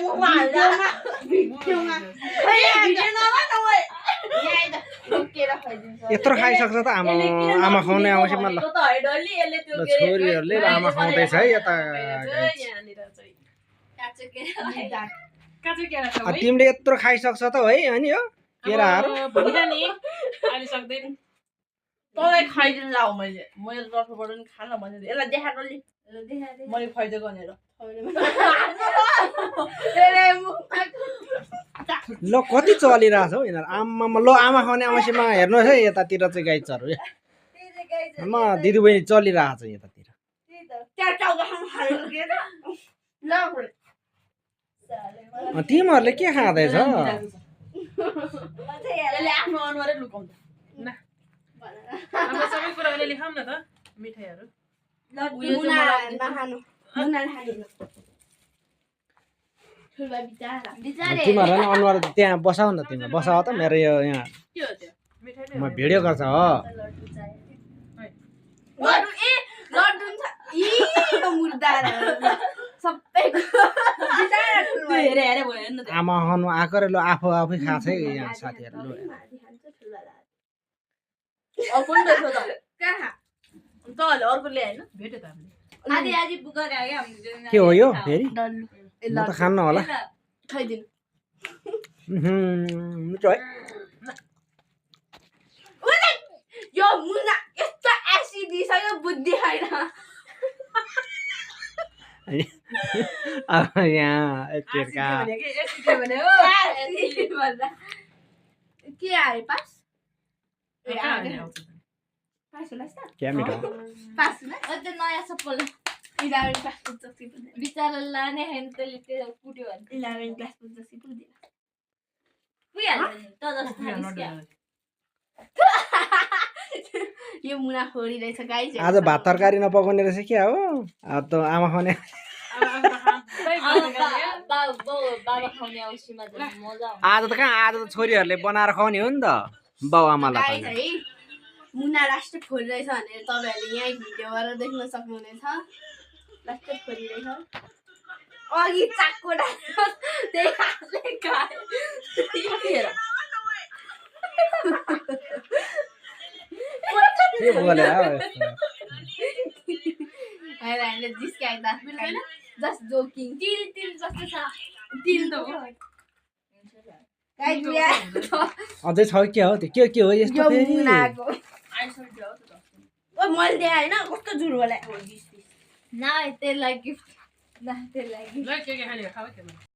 मुखमा हाल्दा भिडियोमा खै भिडियो नबनाऊ ओइ यहाँ आइद रोकेर खाइदिन्छ यत्रो खाइसक्छ त आमा आमा खुवाउने आउँछ म ल त हैडली यसले त्यो के छोरीहरुले आमा खुवाउँदैछ है यता यहाँनिर चाहिँ काचो केरा छ है तिमीले यत्रो खाइसक्छ त है अनि यो केराहरु भनिरा नि अहिले सक्दैन तँलाई खाइदिन लाऊ मैले तर्फबाट नि खान भनेर यसलाई देखा डल्ली मैले खुवाइदिएको भनेर ल कति चलिरहेछ हौ यिनीहरु आमा ल आमा खुवाउने आउँछमा हेर्नुहोस् है यतातिर चाहिँ गाई चरु म दिदीबहिनी चलिरहेछ यतातिर तिमीहरूले के खाँदैछ यसले आफ्नो अनुहारै लुकाउँछ अब सबै कुरा अहिले लेखाउँ न त मिठाईहरु तिमीहरूलाई अनुहार त्यहाँ बसाउ न तिमी बसाउ त मेरो यो यहाँ के हो त्यो मिठाई म भिडियो गर्छ हो आमा खानु आएको रे ल आफू आफै खाछ है यहाँ साथीहरु अर्को ल्याएन भेट्यो त हामीले के हो यो फेरि म त खान्न होला खाइदिनु मिठो है यो मुना यस्तो एसिड दिइसक्यो बुद्धि छैन अब यहाँ एकका के आयो पास क्या मिठो नयाँ सपल बिचारा लाने होइन त्यसले त्यो कुट्यो भने 11 क्लास पुग्छ पुग्दैन यो मुना खोरी रहेछ गाइस आज भात तरकारी नपकाउने रहेछ क्या हो अब त आमा खाने आज त कहाँ आज त छोरीहरूले बनाएर खुवाउने हो नि त बाउ आमालाई मुना लास्टै खोलिरहेछ भनेर तपाईँहरूले यहीँ भिडियोबाट देख्न सक्नुहुनेछ लास्टै खोलिरहेछ अघि चाकको त्यही हातले खायो के बोले हामीले जिस्काइ त जस्ट जोकिङ तिल जस्तो छ तिल त हो अझै छ के हो त्यो के हो यस्तो फेरि ओ मैले दिए हैन कस्तो झुर होला न त्यसलाई गिफ्ट न त्यसलाई ल के खाने खाऊ के